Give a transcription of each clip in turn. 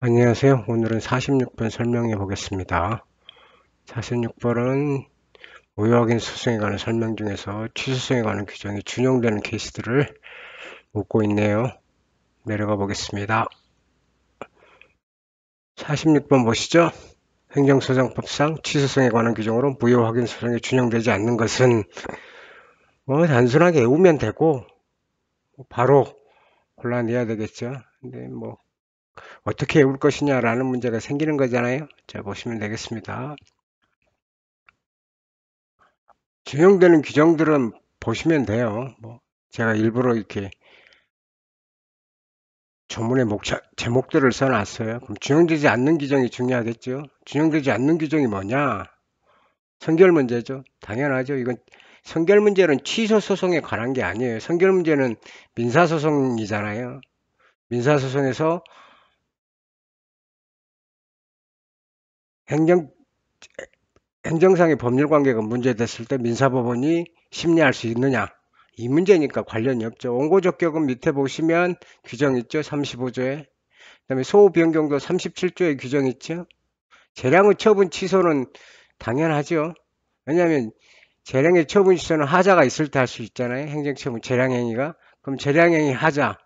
안녕하세요. 오늘은 46번 설명해 보겠습니다. 46번은 무효확인 소송에 관한 설명 중에서 취소성에 관한 규정이 준용되는 케이스들을 묻고 있네요. 내려가 보겠습니다. 46번 보시죠. 행정소송법상 취소성에 관한 규정으로 무효확인 소송이 준용되지 않는 것은 단순하게 외우면 되고 바로 골라내야 되겠죠. 근데 어떻게 외울 것이냐라는 문제가 생기는 거잖아요. 자, 보시면 되겠습니다. 준용되는 규정들은 보시면 돼요. 제가 일부러 이렇게 조문의 제목들을 써놨어요. 그럼 준용되지 않는 규정이 중요하겠죠. 준용되지 않는 규정이 뭐냐? 선결 문제죠. 당연하죠. 이건 선결 문제는 취소 소송에 관한 게 아니에요. 선결 문제는 민사소송이잖아요. 민사소송에서 행정, 행정상의 법률 관계가 문제됐을 때 민사법원이 심리할 수 있느냐? 이 문제니까 관련이 없죠. 원고적격은 밑에 보시면 규정 있죠. 35조에. 그다음에 소호 변경도 37조에 규정 있죠. 재량의 처분 취소는 당연하죠. 왜냐하면 재량의 처분 취소는 하자가 있을 때 할 수 있잖아요. 행정처분 재량행위가. 그럼 재량행위 하자.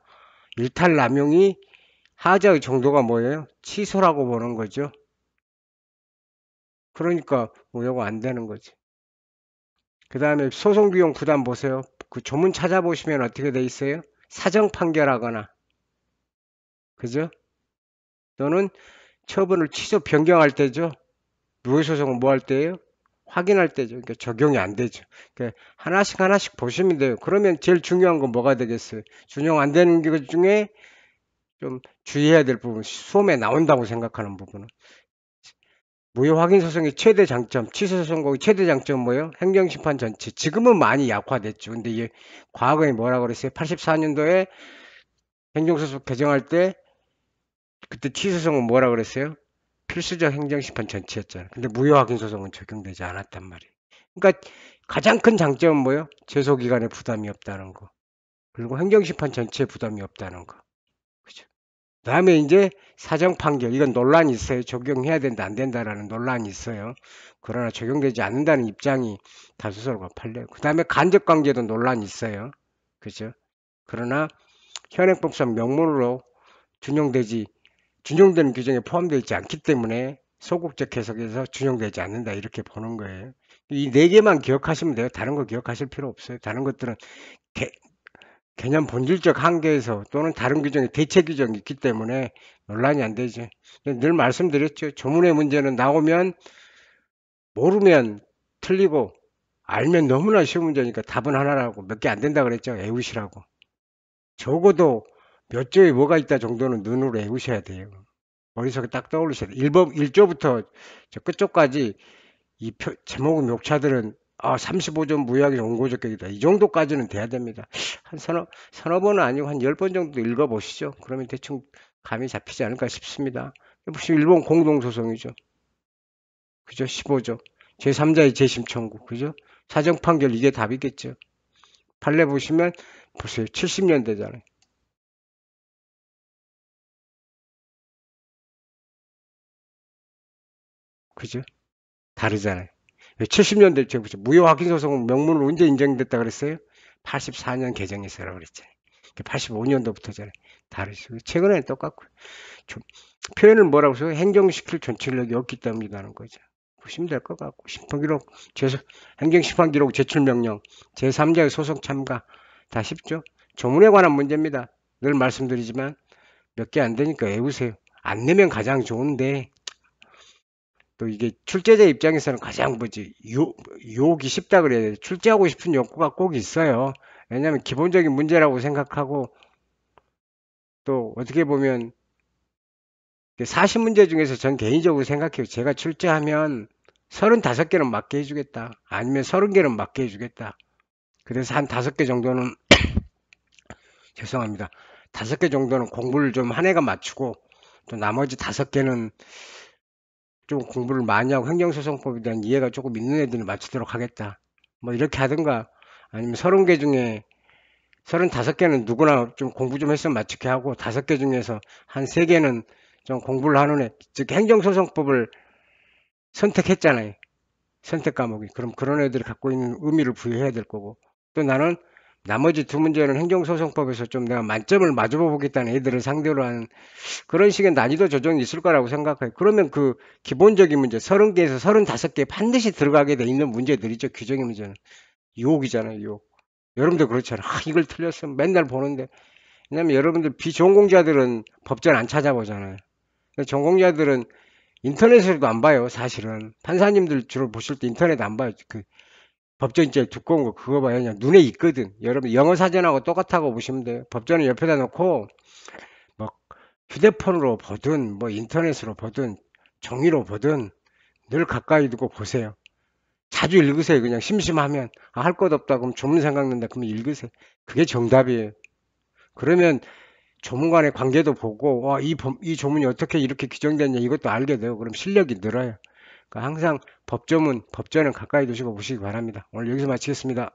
일탈 남용이 하자의 정도가 뭐예요? 취소라고 보는 거죠. 그러니까 요거 안 되는 거지. 그 다음에 소송비용 부담 보세요. 그 조문 찾아보시면 어떻게 돼 있어요? 사정 판결하거나, 그죠? 또는 처분을 취소 변경할 때죠. 무효소송은 뭐 할 때예요? 확인할 때죠. 그러니까 적용이 안 되죠. 그러니까 하나씩 하나씩 보시면 돼요. 그러면 제일 중요한 건 뭐가 되겠어요? 준용 안 되는 것 중에 좀 주의해야 될 부분, 수험에 나온다고 생각하는 부분은. 무효 확인 소송의 최대 장점, 취소 소송의 최대 장점 뭐예요? 행정심판 전체. 지금은 많이 약화됐죠. 근데 이게 과거에 뭐라 그랬어요? 84년도에 행정소송 개정할 때 그때 취소 소송은 뭐라 그랬어요? 필수적 행정심판 전체였잖아요. 근데 무효 확인 소송은 적용되지 않았단 말이에요. 그러니까 가장 큰 장점은 뭐예요? 제소기간에 부담이 없다는 거. 그리고 행정심판 전체에 부담이 없다는 거. 그죠? 그다음에 이제 사정 판결. 이건 논란이 있어요. 적용해야 된다, 안 된다라는 논란이 있어요. 그러나 적용되지 않는다는 입장이 다수설과 판례. 그다음에 간접 관계도 논란이 있어요. 그죠? 그러나 현행법상 명문으로 준용되지 준용되는 규정에 포함되어 있지 않기 때문에 소극적 해석에서 준용되지 않는다 이렇게 보는 거예요. 이 네 개만 기억하시면 돼요. 다른 거 기억하실 필요 없어요. 다른 것들은 개, 개념 본질적 한계에서 또는 다른 규정의 대체 규정이 있기 때문에 논란이 안 되죠. 늘 말씀드렸죠. 조문의 문제는 나오면 모르면 틀리고 알면 너무나 쉬운 문제니까 답은 하나라고 몇 개 안 된다 그랬죠. 애우시라고. 적어도 몇 조에 뭐가 있다 정도는 눈으로 애우셔야 돼요. 머릿속에 딱 떠올리셔야 돼요. 1조부터 저 끝조까지 제목의 목차들은 35점 무효하기 원고적격이다. 이 정도까지는 돼야 됩니다. 한 서너 번은 아니고 한 10번 정도 읽어보시죠. 그러면 대충 감이 잡히지 않을까 싶습니다. 혹시 일본 공동소송이죠. 그죠? 15조. 제3자의 재심 청구. 그죠? 사정 판결 이게 답이겠죠. 판례 보시면 보세요. 70년대잖아요. 그죠? 다르잖아요. 70년대 제가 보죠. 무효 확인 소송은 명문으로 언제 인정됐다 그랬어요? 84년 개정했어라고 그랬잖아요. 85년도부터잖아요. 다르죠. 최근에는 똑같고. 표현을 뭐라고 써요? 행정시킬 존치력이 없기 때문이라는 거죠. 보시면 될 것 같고. 심판기록, 행정심판기록 제출명령, 제3자의 소송 참가. 다 쉽죠? 조문에 관한 문제입니다. 늘 말씀드리지만 몇 개 안 되니까 외우세요. 안 내면 가장 좋은데 또 이게 출제자 입장에서는 가장 유혹이 쉽다 그래야 돼. 출제하고 싶은 욕구가 꼭 있어요. 왜냐하면 기본적인 문제라고 생각하고 또 어떻게 보면 40문제 중에서 전 개인적으로 생각해요. 제가 출제하면 35개는 맞게 해주겠다. 아니면 30개는 맞게 해주겠다. 그래서 한 5개 정도는 죄송합니다. 5개 정도는 공부를 좀 한 해가 맞추고 또 나머지 5개는 좀 공부를 많이 하고 행정소송법에 대한 이해가 조금 있는 애들을 맞추도록 하겠다. 뭐 이렇게 하든가 아니면 30개 중에 35개는 누구나 좀 공부 좀 했으면 맞추게 하고 5개 중에서 한 3개는 좀 공부를 하는 애, 즉 행정소송법을 선택했잖아요. 선택 과목이. 그럼 그런 애들이 갖고 있는 의미를 부여해야 될 거고. 또 나는 나머지 두 문제는 행정소송법에서 좀 내가 만점을 마주보 보겠다는 애들을 상대로 하는 그런 식의 난이도 조정이 있을 거라고 생각해요. 그러면 그 기본적인 문제 30개에서 35개 반드시 들어가게 돼 있는 문제들이죠. 규정의 문제는. 유혹이잖아요, 유혹. 여러분들 그렇잖아요. 아, 이걸 틀렸으면 맨날 보는데. 왜냐면 여러분들 비전공자들은 법전 안 찾아보잖아요. 전공자들은 인터넷으로도 안 봐요, 사실은. 판사님들 주로 보실 때 인터넷 안 봐요. 그 법전 제일 두꺼운 거 그거 봐요. 그냥 눈에 익거든. 여러분 영어 사전하고 똑같다고 보시면 돼요. 법전을 옆에다 놓고 뭐 휴대폰으로 보든 뭐 인터넷으로 보든 종이로 보든 늘 가까이 두고 보세요. 자주 읽으세요. 그냥 심심하면 할 것 없다 그럼 조문 생각난다 그러면 읽으세요. 그게 정답이에요. 그러면 조문 간의 관계도 보고 이 조문이 어떻게 이렇게 규정됐냐 이것도 알게 되고 그럼 실력이 늘어요. 그러니까 항상 법조문, 법전은 가까이 두시고 보시기 바랍니다. 오늘 여기서 마치겠습니다.